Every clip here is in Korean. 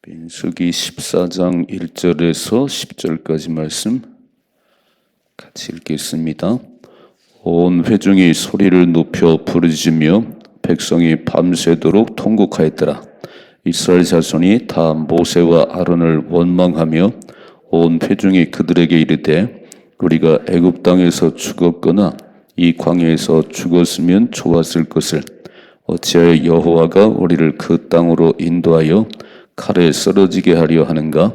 민수기 14장 1절에서 10절까지 말씀 같이 읽겠습니다. 온 회중이 소리를 높여 부르짖으며 백성이 밤새도록 통곡하였더라. 이스라엘 자손이 다 모세와 아론을 원망하며 온 회중이 그들에게 이르되 우리가 애굽 땅에서 죽었거나 이 광야에서 죽었으면 좋았을 것을 어찌하여 여호와가 우리를 그 땅으로 인도하여 칼에 쓰러지게 하려 하는가?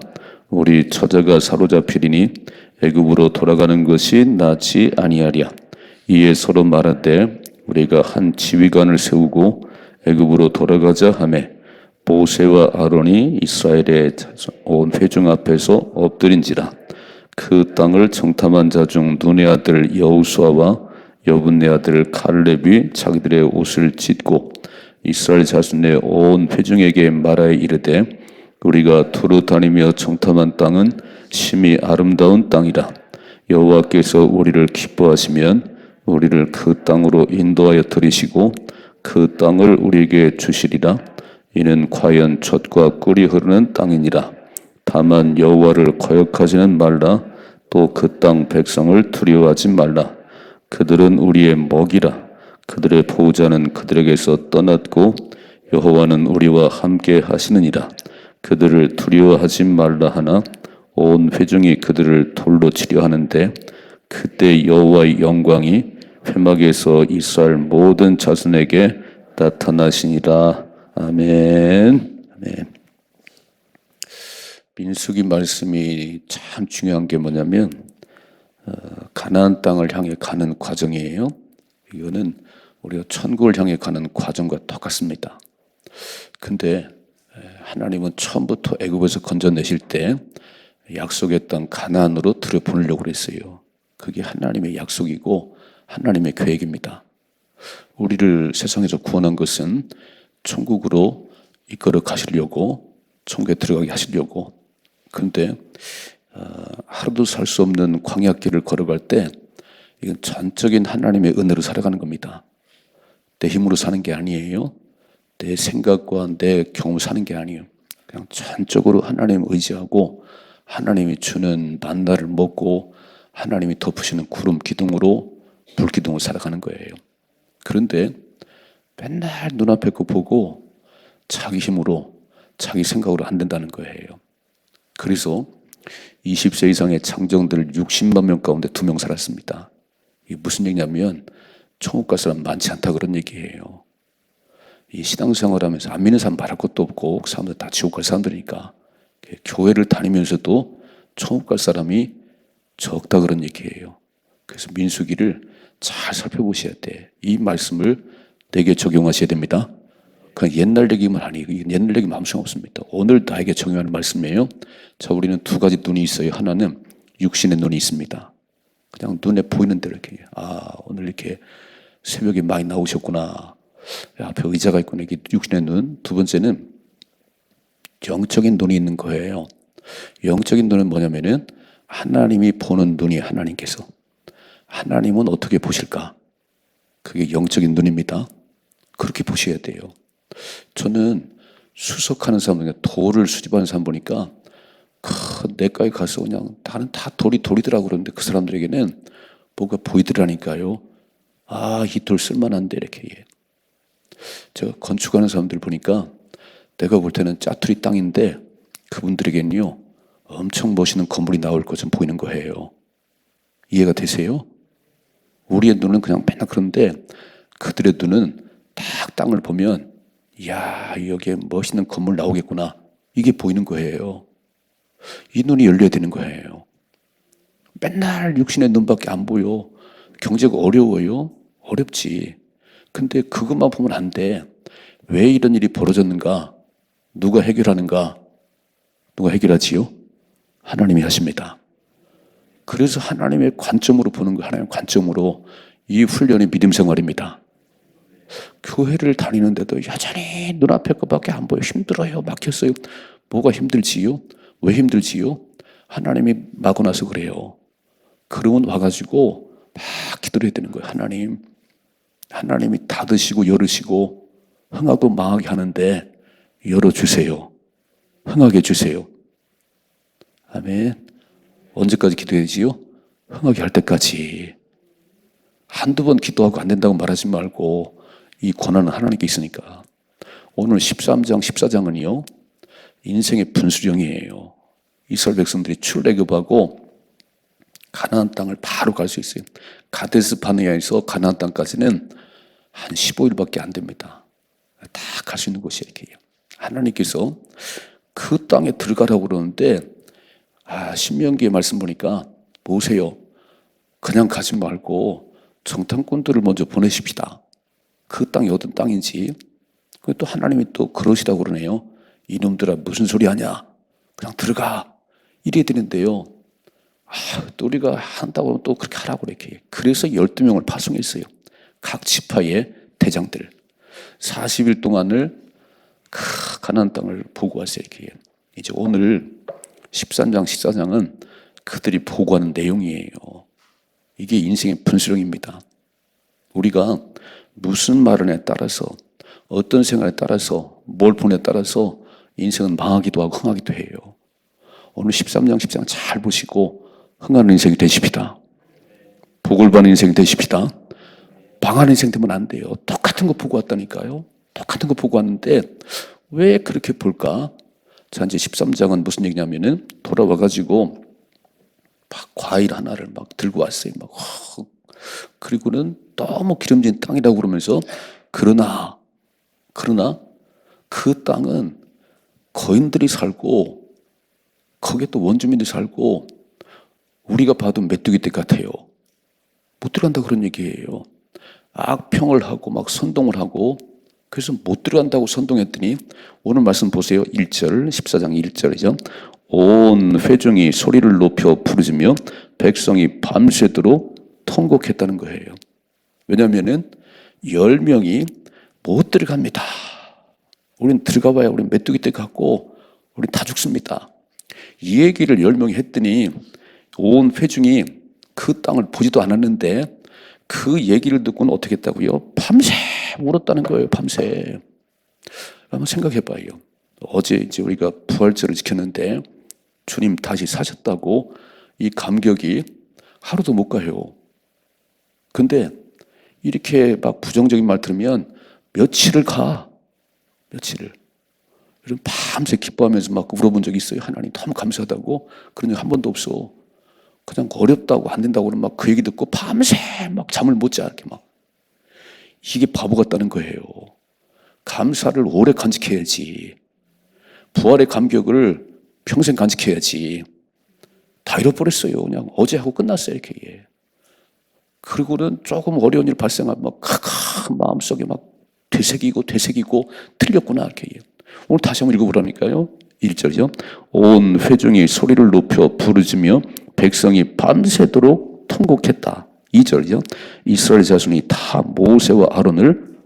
우리 처자가 사로잡히리니 애굽으로 돌아가는 것이 낫지 아니하랴. 이에 서로 말하되 우리가 한 지휘관을 세우고 애굽으로 돌아가자 하매 모세와 아론이 이스라엘의 온 회중 앞에서 엎드린지라. 그 땅을 정탐한 자 중 눈의 아들 여호수아와 여분네 아들 갈렙이 자기들의 옷을 찢고 이스라엘 자손의 온 회중에게 말하여 이르되 우리가 두루 다니며 정탐한 땅은 심히 아름다운 땅이라. 여호와께서 우리를 기뻐하시면 우리를 그 땅으로 인도하여 들이시고 그 땅을 우리에게 주시리라. 이는 과연 젖과 꿀이 흐르는 땅이니라. 다만 여호와를 거역하지는 말라. 또 그 땅 백성을 두려워하지 말라. 그들은 우리의 먹이라. 그들의 보호자는 그들에게서 떠났고 여호와는 우리와 함께 하시느니라. 그들을 두려워하지 말라 하나 온 회중이 그들을 돌로 치려 하는데 그때 여호와의 영광이 회막에서 이스라엘 모든 자손에게 나타나시니라. 아멘. 아멘. 민수기 말씀이 참 중요한 게 뭐냐면 가나안 땅을 향해 가는 과정이에요. 이거는 우리가 천국을 향해 가는 과정과 똑같습니다. 근데 하나님은 처음부터 애굽에서 건져내실 때 약속의 땅 가나안으로 들여보내려고 그랬어요. 그게 하나님의 약속이고 하나님의 계획입니다. 우리를 세상에서 구원한 것은 천국으로 이끌어 가시려고, 천국에 들어가게 하시려고. 근데 하루도 살 수 없는 광야길을 걸어갈 때 이건 전적인 하나님의 은혜로 살아가는 겁니다. 내 힘으로 사는 게 아니에요. 내 생각과 내 경험 사는 게 아니에요. 그냥 전적으로 하나님 의지하고 하나님이 주는 만나를 먹고 하나님이 덮으시는 구름 기둥으로 불 기둥으로 살아가는 거예요. 그런데 맨날 눈앞에 거 보고 자기 힘으로 자기 생각으로 안 된다는 거예요. 그래서 20세 이상의 장정들 60만 명 가운데 2명 살았습니다. 이게 무슨 얘기냐면 천국 갈 사람 많지 않다 그런 얘기예요. 이 신앙생활하면서 안 믿는 사람 말할 것도 없고 그 사람들 다 지옥 갈 사람들이니까 교회를 다니면서도 천국 갈 사람이 적다 그런 얘기예요. 그래서 민수기를 잘 살펴보셔야 돼. 이 말씀을 내게 적용하셔야 됩니다. 그냥 옛날 얘기만 아니에요. 옛날 얘기만 아무 소용 없습니다. 오늘 나에게 적용하는 말씀이에요. 자, 우리는 두 가지 눈이 있어요. 하나는 육신의 눈이 있습니다. 그냥 눈에 보이는 대로 이렇게 오늘 이렇게 새벽에 많이 나오셨구나. 앞에 의자가 있구나. 이게 육신의 눈. 두 번째는 영적인 눈이 있는 거예요. 영적인 눈은 뭐냐면은 하나님이 보는 눈이 하나님께서. 하나님은 어떻게 보실까? 그게 영적인 눈입니다. 그렇게 보셔야 돼요. 저는 수석하는 사람, 돌을 수집하는 사람 보니까 내과에 가서 그냥 다른 다 돌이더라고 그러는데 그 사람들에게는 뭐가 보이더라니까요. 이 돌 쓸만한데 이렇게. 저 건축하는 사람들 보니까 내가 볼 때는 짜투리 땅인데 그분들에게는요 엄청 멋있는 건물이 나올 것처럼 보이는 거예요. 이해가 되세요? 우리의 눈은 그냥 맨날 그런데 그들의 눈은 딱 땅을 보면 여기에 멋있는 건물 나오겠구나. 이게 보이는 거예요. 이 눈이 열려야 되는 거예요. 맨날 육신의 눈밖에 안 보여. 경제가 어려워요? 어렵지. 근데 그것만 보면 안 돼. 왜 이런 일이 벌어졌는가? 누가 해결하는가? 누가 해결하지요? 하나님이 하십니다. 그래서 하나님의 관점으로 보는 거, 하나님의 관점으로 이 훈련이 믿음 생활입니다. 교회를 다니는데도 여전히 눈앞에 것밖에 안 보여. 힘들어요. 막혔어요. 뭐가 힘들지요? 왜 힘들지요? 하나님이 막아놔서 그래요. 그러면 와가지고 막 기도해야 되는 거예요. 하나님이 닫으시고 열으시고 흥하고 망하게 하는데 열어주세요. 흥하게 해주세요. 아멘. 언제까지 기도해야지요? 흥하게 할 때까지. 한두 번 기도하고 안 된다고 말하지 말고 이 권한은 하나님께 있으니까. 오늘 13장, 14장은요. 인생의 분수령이에요. 이스라엘 백성들이 출애굽하고 가나안 땅을 바로 갈 수 있어요. 가데스 바네아에서 가나안 땅까지는 한 15일밖에 안 됩니다. 다 갈 수 있는 곳이 이렇게요. 하나님께서 그 땅에 들어가라고 그러는데 신명기의 말씀 보니까 보세요. 그냥 가지 말고 정탐꾼들을 먼저 보내십시다. 그 땅이 어떤 땅인지. 또 하나님이 또 그러시다고 그러네요. 이놈들아 무슨 소리 하냐. 그냥 들어가. 이래야 되는데요. 또 우리가 한다고 하면 또 그렇게 하라고 이렇게. 그래서 12명을 파송했어요. 각 지파의 대장들. 40일 동안을 가나안 땅을 보고 왔어요. 이렇게. 이제 오늘 13장, 14장은 그들이 보고하는 내용이에요. 이게 인생의 분수령입니다. 우리가 무슨 말에 따라서 어떤 생활에 따라서 뭘 보냐에 따라서 인생은 망하기도 하고 흥하기도 해요. 오늘 13장, 14장 잘 보시고 흥하는 인생이 되십시다. 복을 받는 인생이 되십시다. 망하는 인생 되면 안 돼요. 똑같은 거 보고 왔다니까요. 똑같은 거 보고 왔는데 왜 그렇게 볼까? 자, 이제 13장은 무슨 얘기냐면은 돌아와가지고 막 과일 하나를 막 들고 왔어요. 막 그리고는 너무 기름진 땅이라고 그러면서 그러나 그 땅은 거인들이 살고 거기에 또 원주민들이 살고 우리가 봐도 메뚜기 떼 같아요. 못 들어간다 그런 얘기예요. 악평을 하고 막 선동을 하고 그래서 못 들어간다고 선동했더니 오늘 말씀 보세요. 1절 14장 1절이죠. 온 회중이 소리를 높여 부르짖으며 백성이 밤새도록 통곡했다는 거예요. 왜냐하면은 10명이 못 들어갑니다. 우린 들어가 봐야 우린 메뚜기 떼 같고 우린 다 죽습니다. 이 얘기를 10명이 했더니 온 회중이 그 땅을 보지도 않았는데 그 얘기를 듣고는 어떻게 했다고요? 밤새 울었다는 거예요. 밤새. 한번 생각해 봐요. 어제 이제 우리가 부활절을 지켰는데 주님 다시 사셨다고 이 감격이 하루도 못 가요. 근데 이렇게 막 부정적인 말 들으면 며칠을 가. 며칠을. 이런 밤새 기뻐하면서 막 울어본 적이 있어요. 하나님 너무 감사하다고. 그런 적 한 번도 없어. 그냥 어렵다고 안 된다고 그러면 막 그 얘기 듣고 밤새 막 잠을 못 자. 이렇게 막. 이게 바보 같다는 거예요. 감사를 오래 간직해야지. 부활의 감격을 평생 간직해야지. 다 잃어버렸어요. 그냥 어제 하고 끝났어요. 이렇게. 그리고는 조금 어려운 일 발생하면 막 마음속에 막 되새기고 틀렸구나. 이렇게. 오늘 다시 한번 읽어보라니까요. 1절이죠. 온 회중이 소리를 높여 부르짖으며 백성이 밤새도록 통곡했다. 2절이죠. 이스라엘 자손이 다 모세와 아론을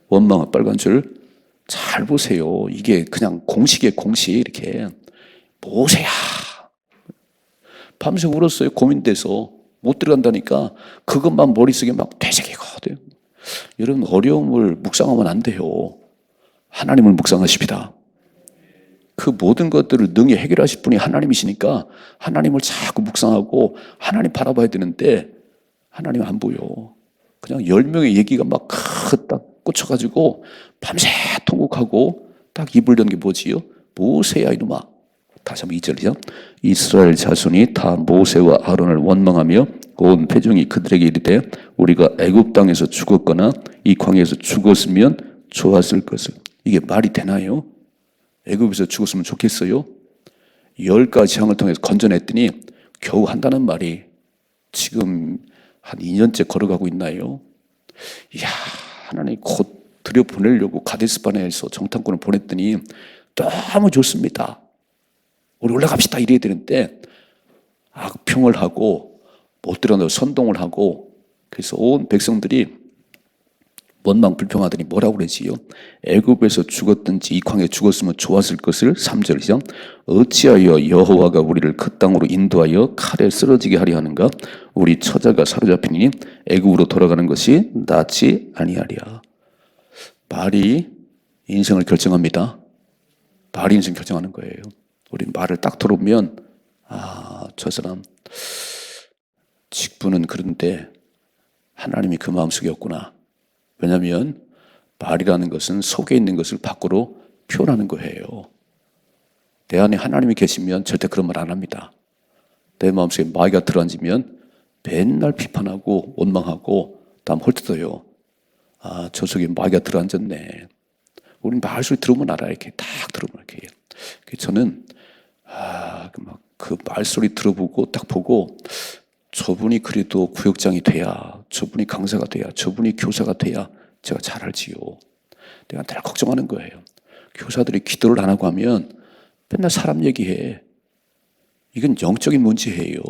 원망한 빨간 줄 잘 보세요. 이게 그냥 공식의 공식 이렇게 모세야. 밤새 울었어요. 고민돼서 못 들어간다니까 그것만 머릿속에 막 되새기고. 여러분 어려움을 묵상하면 안 돼요. 하나님을 묵상하십시다. 그 모든 것들을 능히 해결하실 분이 하나님이시니까 하나님을 자꾸 묵상하고 하나님 바라봐야 되는데 하나님 안 보여. 그냥 10명의 얘기가 막 딱 꽂혀가지고 밤새 통곡하고 딱 입을 연 게 뭐지요? 모세야 이놈아. 다시 한번 2절이죠. 이스라엘 자손이 다 모세와 아론을 원망하며 온 회중이 그들에게 이르되 우리가 애굽 땅에서 죽었거나 이 광야에서 죽었으면 좋았을 것을. 이게 말이 되나요? 애굽에서 죽었으면 좋겠어요? 10가지 재앙을 통해서 건져냈더니 겨우 한다는 말이 지금 한 2년째 걸어가고 있나요? 이야, 하나님 곧 들여보내려고 가데스바네아에서 정탐꾼을 보냈더니 너무 좋습니다. 우리 올라갑시다 이래야 되는데 악평을 하고 못 들어간다고 선동을 하고 그래서 온 백성들이 원망 불평하더니 뭐라고 그러지요? 애굽에서 죽었든지 이 광야에 죽었으면 좋았을 것을 3절이죠. 어찌하여 여호와가 우리를 그 땅으로 인도하여 칼에 쓰러지게 하려 하는가? 우리 처자가 사로잡히니 애굽으로 돌아가는 것이 낫지 아니하랴. 말이 인생을 결정합니다. 말이 인생 결정하는 거예요. 우리 말을 딱 들어보면 저 사람 직분은 그런데 하나님이 그 마음속에 없구나. 왜냐하면 말이라는 것은 속에 있는 것을 밖으로 표현하는 거예요. 내 안에 하나님이 계시면 절대 그런 말 안 합니다. 내 마음속에 마귀가 들어앉으면 맨날 비판하고 원망하고 다음 헐뜯어요. 저 속에 마귀가 들어앉았네. 우린 말소리 들으면 알아요. 이렇게 딱 들으면 이렇게. 저는 그 말소리 들어보고 딱 보고 저분이 그래도 구역장이 돼야, 저분이 강사가 돼야, 저분이 교사가 돼야 제가 잘 알지요. 내가 늘 걱정하는 거예요. 교사들이 기도를 안 하고 하면 맨날 사람 얘기해. 이건 영적인 문제예요.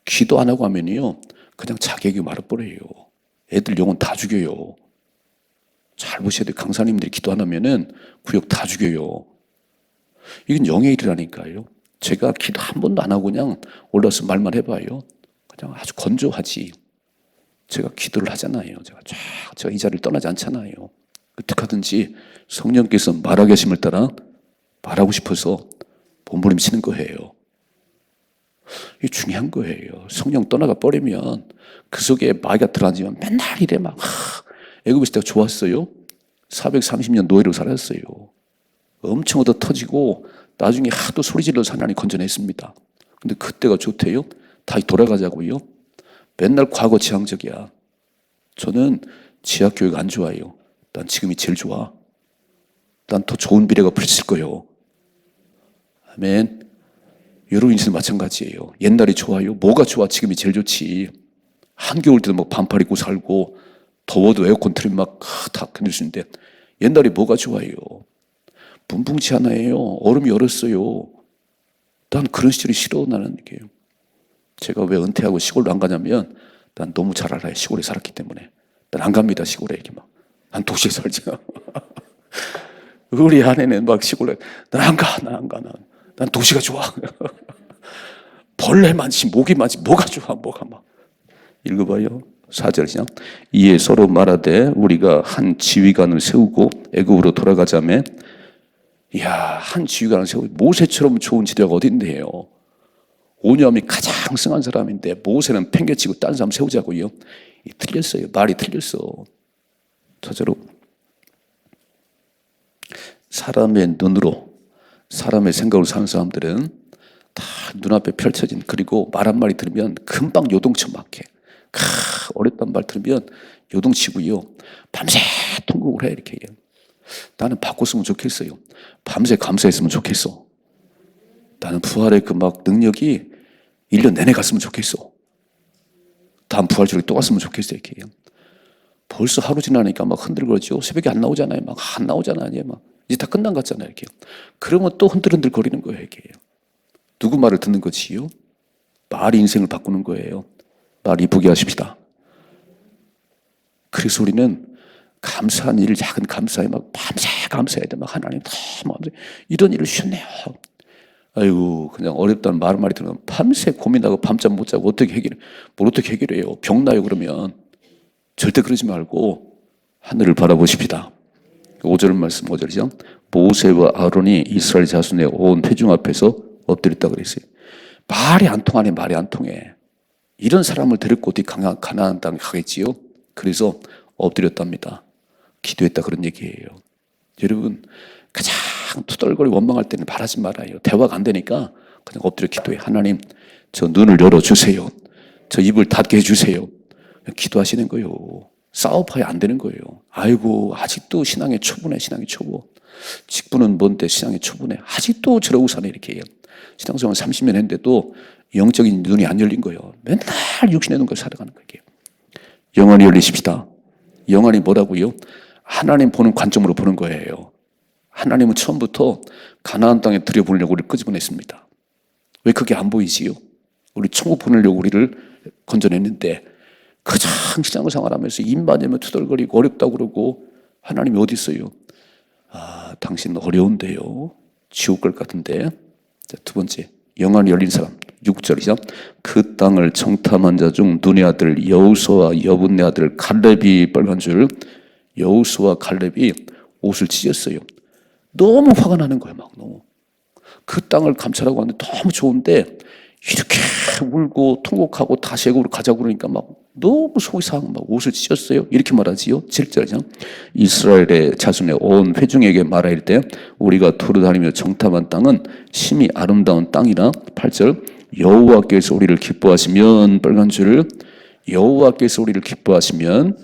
기도 안 하고 하면요, 그냥 자기 얘기 말아버려요. 애들 영혼 다 죽여요. 잘 보셔야 돼요. 강사님들이 기도 안 하면은 구역 다 죽여요. 이건 영의 일이라니까요. 제가 기도 한 번도 안 하고 그냥 올라서 말만 해봐요. 그냥 아주 건조하지. 제가 기도를 하잖아요. 제가 이 자리를 떠나지 않잖아요. 어떻게 하든지 성령께서 말하게 하심을 따라 말하고 싶어서 몸부림치는 거예요. 이게 중요한 거예요. 성령 떠나가 버리면 그 속에 마귀가 들어앉으면 맨날 이래 막 애굽에 있을 때가 좋았어요. 430년 노예로 살았어요. 엄청 얻어 터지고 나중에 하도 소리 질러서 하나님 건져냈습니다. 근데 그때가 좋대요. 다시 돌아가자고요. 맨날 과거 지향적이야. 저는 지하교회가 안 좋아요. 난 지금이 제일 좋아. 난 더 좋은 미래가 펼칠 거예요. 아멘. 여러분 인생 마찬가지예요. 옛날이 좋아요. 뭐가 좋아? 지금이 제일 좋지. 한겨울 때도 막 반팔 입고 살고 더워도 에어컨 틀면 막 다 견딜 수 있는데 옛날이 뭐가 좋아요? 문풍치 하나예요. 얼음이 얼었어요. 난 그런 시절이 싫어. 나는 이게 제가 왜 은퇴하고 시골로 안 가냐면 난 너무 잘 알아요. 시골에 살았기 때문에. 난 안 갑니다. 시골에 이렇게 막. 난 도시에 살죠. 우리 아내는 막 시골에 난 안 가. 난 도시가 좋아. 벌레 많지, 모기 많지, 뭐가 좋아, 뭐가 막. 읽어봐요. 4절 시작. 이에 서로 말하되 우리가 한 지휘관을 세우고 애굽으로 돌아가자매. 이야, 한 지휘관을 세우고 모세처럼 좋은 지도자가 어딘데요. 오녀함이 가장 승한 사람인데 모세는 팽개치고 딴 사람 세우자고요. 틀렸어요. 말이 틀렸어. 4절로 사람의 눈으로 사람의 생각으로 사는 사람들은 다 눈앞에 펼쳐진, 그리고 말 한 마디 들으면 금방 요동쳐 막해. 어렵단 말 들으면 요동치고요. 밤새 통곡을 해 이렇게. 나는 바꿨으면 좋겠어요. 밤새 감사했으면 좋겠어. 나는 부활의 그 막 능력이 1년 내내 갔으면 좋겠어. 다음 부활절에 또 갔으면 좋겠어 이렇게. 벌써 하루 지나니까 막 흔들거리죠. 새벽에 안 나오잖아요. 막 안 나오잖아요. 막 이제 다 끝난 것 같잖아요. 이렇게. 그러면 또 흔들흔들 거리는 거예요. 이게. 누구 말을 듣는 거지요? 말이 인생을 바꾸는 거예요. 말 이쁘게 하십시다. 그래서 우리는 감사한 일, 작은 감사에 막 밤새 감사해야 돼. 막 하나님 너무 이런 일을 주셨네요. 아이고, 그냥 어렵다는 말이 들으면 밤새 고민하고 밤잠 못 자고 어떻게 해결해요? 병 나요 그러면. 절대 그러지 말고 하늘을 바라보십시다. 5절 말씀 5절이죠. 모세와 아론이 이스라엘 자손의 온 회중 앞에서 엎드렸다 그랬어요. 말이 안 통하네. 말이 안 통해. 이런 사람을 데리고 어디 가나안 땅에 가겠지요? 그래서 엎드렸답니다. 기도했다 그런 얘기예요. 여러분 가장 투덜거리고 원망할 때는 말하지 말아요. 대화가 안 되니까 그냥 엎드려 기도해. 하나님 저 눈을 열어주세요. 저 입을 닫게 해주세요. 기도하시는 거예요. 싸워봐야 안 되는 거예요. 아이고 아직도 신앙의 초보네. 신앙의 초보. 직분은 뭔데 신앙의 초보네. 아직도 저러고 사네 이렇게 해요. 신앙생활 30년 했는데도 영적인 눈이 안 열린 거예요. 맨날 육신의 눈과 살아가는 거예요. 영안이 열리십시다. 영안이 뭐라고요? 하나님 보는 관점으로 보는 거예요. 하나님은 처음부터 가나안 땅에 들여보내려고 우리를 끄집어냈습니다. 왜 그게 안 보이지요? 우리 천국 보내려고 우리를 건져냈는데 가장 신앙생활하면서 입 맞으면 투덜거리고 어렵다고 그러고 하나님이 어디 있어요? 당신 어려운데요. 지옥 갈 것 같은데. 자, 두 번째, 영안이 열린 사람. 6절이죠. 그 땅을 정탐한 자 중 눈의 아들 여호수아와 여분네 아들 갈렙이 빨간 줄. 여호수아와 갈렙이 옷을 찢었어요. 너무 화가 나는 거예요. 막 너무. 그 땅을 감찰하고 왔는데 너무 좋은데 이렇게 울고 통곡하고 다시 애굽으로 가자고 그러니까 막 너무 속이 상하고 막 옷을 찢었어요. 이렇게 말하지요. 7절이죠. 이스라엘의 자손의 온 회중에게 말할 때 우리가 두루다니며 정탐한 땅은 심히 아름다운 땅이라. 8절 여호와께서 우리를 기뻐하시면 빨간 줄을 여호와께서 우리를 기뻐하시면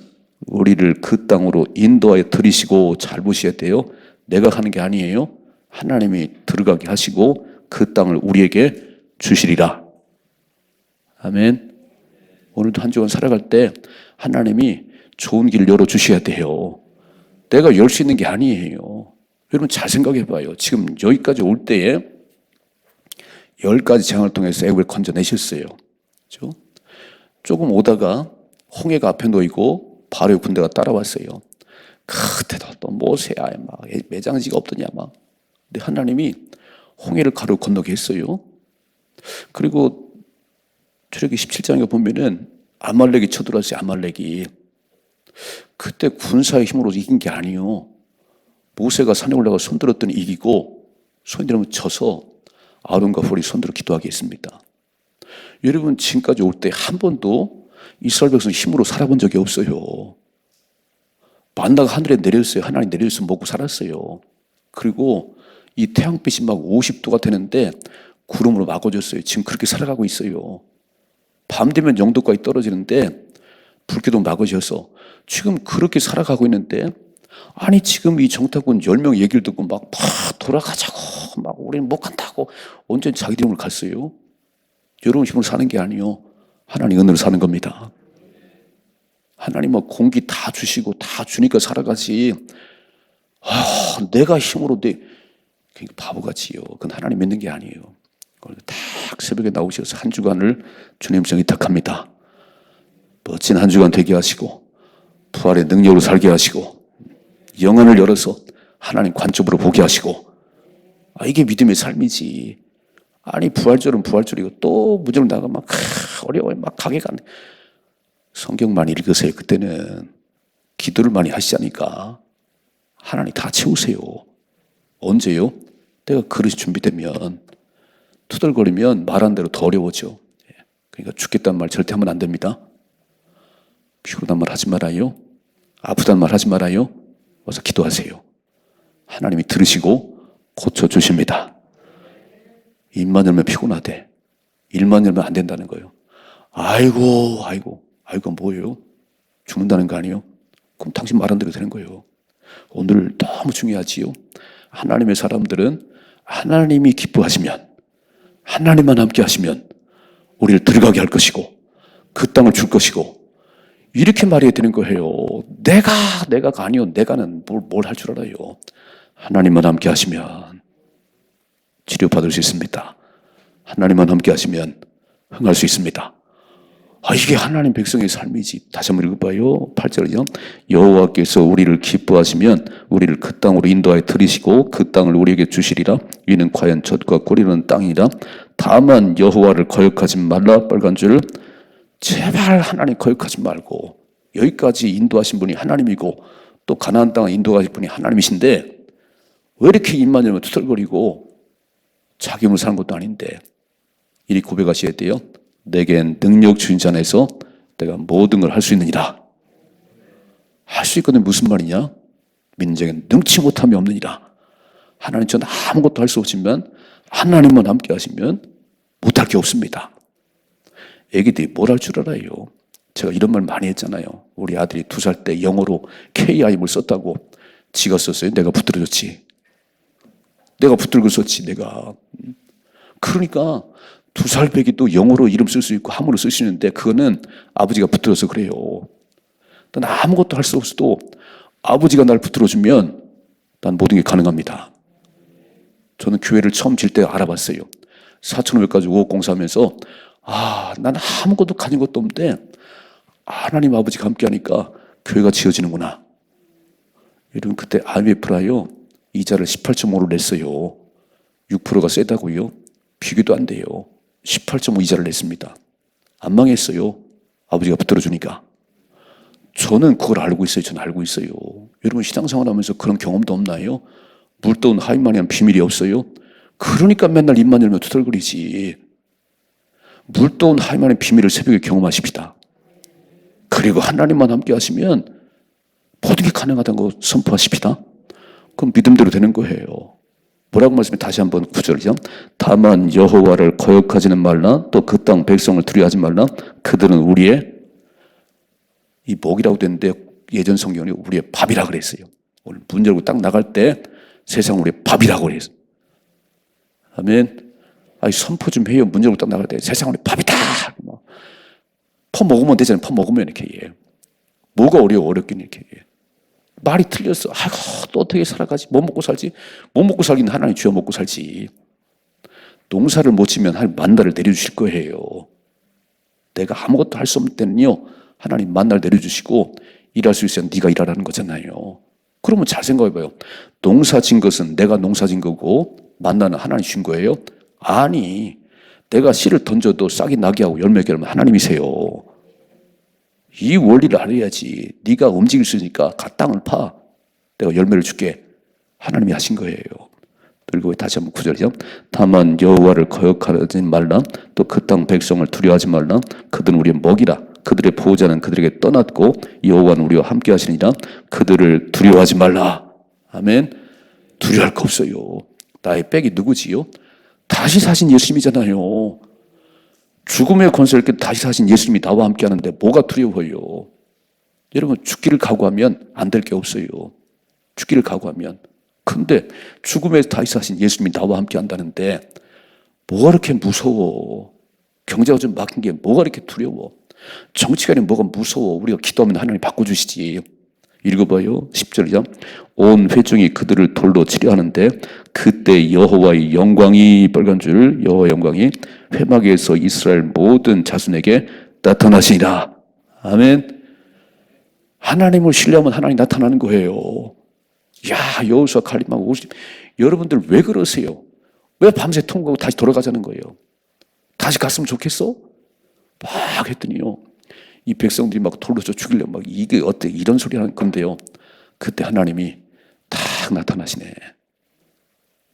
우리를 그 땅으로 인도하여 들이시고 잘 보셔야 돼요. 내가 하는 게 아니에요. 하나님이 들어가게 하시고 그 땅을 우리에게 주시리라. 아멘. 오늘도 한 주간 살아갈 때 하나님이 좋은 길을 열어주셔야 돼요. 내가 열 수 있는 게 아니에요. 여러분 잘 생각해 봐요. 지금 여기까지 올 때에 10가지 재앙을 통해서 애굽을 건져내셨어요. 그렇죠? 조금 오다가 홍해가 앞에 놓이고 바로의 군대가 따라왔어요. 그때도 또 모세야 막 매장지가 없더냐 막. 근데 하나님이 홍해를 가로 건너게 했어요. 그리고 출애굽기 17장에 보면은 아말렉이 쳐들어왔어요. 아말렉이. 그때 군사의 힘으로 이긴 게 아니에요. 모세가 산에 올라가 손들었더니 이기고 손이 들으면 져서 아론과 홀이 손들어 기도하게 했습니다. 여러분 지금까지 올 때 한 번도 이스라엘 백성 힘으로 살아본 적이 없어요. 만나가 하늘에 내렸어요. 하나님 내려서 먹고 살았어요. 그리고 이 태양빛이 막 50도가 되는데 구름으로 막아줬어요. 지금 그렇게 살아가고 있어요. 밤 되면 0도까지 떨어지는데 불기도 막으셔서 지금 그렇게 살아가고 있는데, 아니 지금 이 정탐꾼 10명 얘기를 듣고 막 돌아가자고 막 우리는 못 간다고 언제 자기들 힘으로 갔어요? 여러분 힘으로 사는 게 아니요. 하나님 은혜로 사는 겁니다. 하나님은 공기 다 주시고 다 주니까 살아가지. 내가 힘으로 그러니까 바보같이요. 그건 하나님 믿는 게 아니에요. 딱 새벽에 나오셔서 한 주간을 주님 정에 탁합니다. 멋진 한 주간 되게 하시고 부활의 능력으로 살게 하시고 영안을 열어서 하나님 관점으로 보게 하시고, 이게 믿음의 삶이지. 아니 부활절은 부활절이고 또 무정 나가 막 어려워요. 막 가게가 안 돼. 성경만 읽으세요. 그때는 기도를 많이 하시자니까 하나님 다 채우세요. 언제요? 내가 그릇이 준비되면. 투덜거리면 말한 대로 더 어려워져. 그러니까 죽겠다는 말 절대 하면 안 됩니다. 피곤한 말 하지 말아요. 아프다는 말 하지 말아요. 와서 기도하세요. 하나님이 들으시고 고쳐주십니다. 입만 열면 피곤하대. 일만 열면 안 된다는 거예요. 아이고 뭐예요? 죽는다는 거 아니에요? 그럼 당신 말한 대로 되는 거예요. 오늘 너무 중요하지요. 하나님의 사람들은 하나님이 기뻐하시면, 하나님만 함께 하시면 우리를 들어가게 할 것이고 그 땅을 줄 것이고, 이렇게 말해야 되는 거예요. 내가가 아니요. 내가는 뭘 할 줄 알아요. 하나님만 함께 하시면 치료받을 수 있습니다. 하나님만 함께 하시면 흥할 수 있습니다. 이게 하나님 백성의 삶이지. 다시 한번 읽어봐요. 8절이요. 여호와께서 우리를 기뻐하시면 우리를 그 땅으로 인도하여 들이시고 그 땅을 우리에게 주시리라. 이는 과연 젖과 꿀이는 땅이라. 다만 여호와를 거역하지 말라. 빨간 줄. 제발 하나님 거역하지 말고. 여기까지 인도하신 분이 하나님이고 또 가나안 땅을 인도하신 분이 하나님이신데 왜 이렇게 입만 열면 투덜거리고 자기 힘으로 사는 것도 아닌데. 이리 고백하셔야 돼요. 내겐 능력 주인 자 안에서 내가 모든 걸 할 수 있느니라. 할 수 있거든. 무슨 말이냐? 민정엔 능치 못함이 없느니라. 하나님 저는 아무것도 할 수 없지만 하나님만 함께 하시면 못할 게 없습니다. 애기들이 뭘 할 줄 알아요? 제가 이런 말 많이 했잖아요. 우리 아들이 2살 때 영어로 KIM을 썼다고. 지가 썼어요? 내가 붙들어줬지. 내가 붙들고 썼지 내가. 그러니까 2살 배기도 영어로 이름 쓸 수 있고 함으로 쓸 수 있는데 그거는 아버지가 붙들어서 그래요. 난 아무것도 할 수 없어도 아버지가 날 붙들어주면 난 모든 게 가능합니다. 저는 교회를 처음 질 때 알아봤어요. 4,500가지 5억 공사하면서 난 아무것도 가진 것도 없는데 하나님 아버지가 함께 하니까 교회가 지어지는구나. 여러분 그때 IMF라요. 이자를 18.5로 냈어요. 6%가 세다고요? 비교도 안 돼요. 18.5 이자를 냈습니다. 안 망했어요. 아버지가 붙들어주니까. 저는 그걸 알고 있어요. 저는 알고 있어요. 여러분 신앙생활 하면서 그런 경험도 없나요? 물떠온 하임마니한 비밀이 없어요? 그러니까 맨날 입만 열면 투덜거리지. 물떠온 하임마니한 비밀을 새벽에 경험하십시다. 그리고 하나님만 함께 하시면 모든 게 가능하다는 거 선포하십시다. 그럼 믿음대로 되는 거예요. 뭐라고 말씀해? 다시 한번 9절이죠. 다만 여호와를 거역하지는 말라. 또 그 땅 백성을 두려워하지 말라. 그들은 우리의 이 목이라고 됐는데 예전 성경이 우리의 밥이라 그랬어요. 오늘 문 열고 딱 나갈 때 세상 우리의 밥이라고 그랬어요. 아멘. 아이 선포 좀 해요. 문 열고 딱 나갈 때 세상 우리 밥이다. 퍼 먹으면 되잖아요. 퍼 먹으면 이렇게 예. 뭐가 어렵긴 이렇게 예. 말이 틀렸어. 아이고 또 어떻게 살아가지? 뭐 먹고 살지? 뭐 먹고 살기는 하나님 주여 먹고 살지. 농사를 못 지면 하나님 만나를 내려주실 거예요. 내가 아무것도 할 수 없는 때는요. 하나님 만나를 내려주시고 일할 수 있으면 네가 일하라는 거잖아요. 그러면 잘 생각해봐요. 농사 진 것은 내가 농사 진 거고 만나는 하나님 주신 거예요? 아니 내가 씨를 던져도 싹이 나게 하고 열매 맺게 하면 하나님이세요. 이 원리를 알아야지. 네가 움직일 수 있으니까 가 땅을 파. 내가 열매를 줄게. 하나님이 하신 거예요. 그리고 다시 한번 9절이죠. 다만 여호와를 거역하지 말라. 또 그 땅 백성을 두려워하지 말라. 그들은 우리의 먹이라. 그들의 보호자는 그들에게 떠났고 여호와는 우리와 함께 하시니라. 그들을 두려워하지 말라. 아멘. 두려워할 거 없어요. 나의 백이 누구지요? 다시 사신 예수님이잖아요. 죽음의 권세를 깨 다시 사신 예수님이 나와 함께 하는데 뭐가 두려워요? 여러분 죽기를 각오하면 안 될 게 없어요. 죽기를 각오하면. 근데 죽음에서 다시 사신 예수님이 나와 함께 한다는데 뭐가 그렇게 무서워? 경제가 좀 막힌 게 뭐가 그렇게 두려워? 정치관이 뭐가 무서워? 우리가 기도하면 하나님 바꿔주시지. 읽어봐요. 10절이죠. 온 회중이 그들을 돌로 치려 하는데 그때 여호와의 영광이 빨간 줄 여호와의 영광이 회막에서 이스라엘 모든 자손에게 나타나시니라. 아멘. 하나님을 신뢰하면 하나님이 나타나는 거예요. 야, 여호수아 칼림하고 50. 여러분들 왜 그러세요? 왜 밤새 통과하고 다시 돌아가자는 거예요? 다시 갔으면 좋겠어? 막 했더니요. 이 백성들이 막 돌로 쳐 죽이려 막 이게 어때 이런 소리 하는 건데요. 그때 하나님이 딱 나타나시네.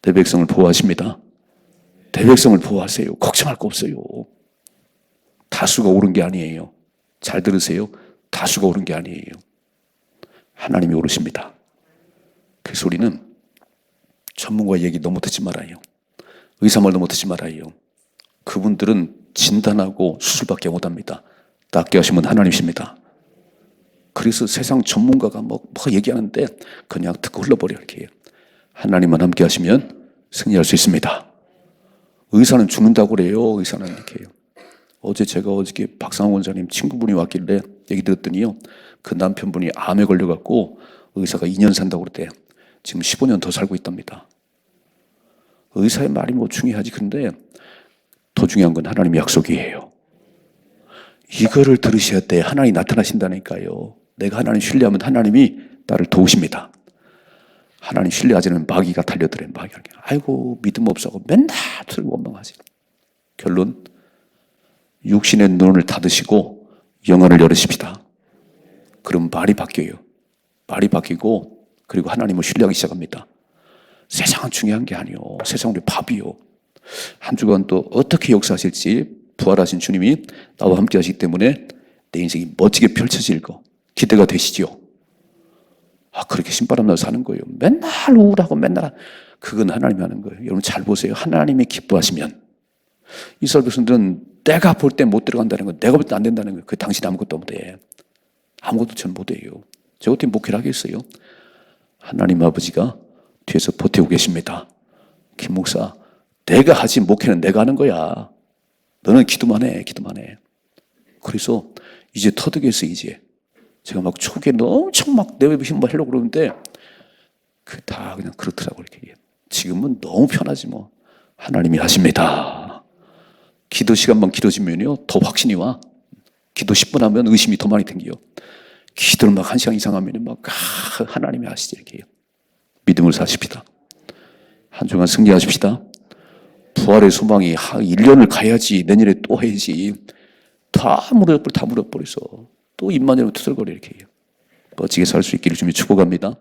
내 백성을 보호하십니다. 내 백성을 보호하세요. 걱정할 거 없어요. 다수가 옳은 게 아니에요. 잘 들으세요. 다수가 옳은 게 아니에요. 하나님이 옳으십니다. 그래서 우리는 전문가 얘기 너무 듣지 말아요. 의사 말 너무 듣지 말아요. 그분들은 진단하고 수술밖에 못합니다. 낫게 하시면 하나님이십니다. 그래서 세상 전문가가 뭐 얘기하는데 그냥 듣고 흘러버려 이렇게 해요. 하나님만 함께 하시면 승리할 수 있습니다. 의사는 죽는다고 그래요. 의사는 이렇게 해요. 어제 제가 어저께 박상원 원장님 친구분이 왔길래 얘기 들었더니요. 그 남편분이 암에 걸려갖고 의사가 2년 산다고 그랬대요. 지금 15년 더 살고 있답니다. 의사의 말이 뭐 중요하지. 근데 더 중요한 건 하나님의 약속이에요. 이거를 들으셔야 돼. 하나님이 나타나신다니까요. 내가 하나님 신뢰하면 하나님이 나를 도우십니다. 하나님 신뢰하지 않으면 마귀가 달려들어요. 마귀가. 아이고 믿음 없어하고 맨날 틀고 원망하지. 결론 육신의 눈을 닫으시고 영안을 열으십시다. 그럼 말이 바뀌어요. 말이 바뀌고 그리고 하나님을 신뢰하기 시작합니다. 세상은 중요한 게 아니요. 세상은 우리 밥이요. 한 주간 또 어떻게 역사하실지 부활하신 주님이 나와 함께 하시기 때문에 내 인생이 멋지게 펼쳐질 거 기대가 되시죠? 그렇게 신바람 나서 사는 거예요. 맨날 우울하고 맨날 그건 하나님이 하는 거예요. 여러분 잘 보세요. 하나님이 기뻐하시면 이스라엘 백성들은 내가 볼 때 못 들어간다는 거, 내가 볼 때 안 된다는 거예요. 그 당신 아무것도 못해. 아무것도 전 못해요. 제가 어떻게 목회를 하겠어요? 하나님 아버지가 뒤에서 버티고 계십니다. 김 목사, 내가 하지 목회는 내가 하는 거야. 너는 기도만 해, 기도만 해. 그래서 이제 터득했어, 이제. 제가 막 초기에 엄청 막 내외부 힘을 하려고 그러는데, 다 그냥 그렇더라고, 이렇게. 지금은 너무 편하지, 뭐. 하나님이 하십니다. 기도 시간만 길어지면요, 더 확신이 와. 기도 10분 하면 의심이 더 많이 생겨요. 기도를 막 1시간 이상 하면 막, 하나님이 하시지, 이렇게. 믿음을 사십시다. 한 주간 승리하십시다. 부활의 소망이 1년을 가야지 내년에 또 해야지 다 무너져버려서 또 입만 열면 투덜거려 이렇게 해요. 멋지게 살 수 있기를 주님 축복합니다.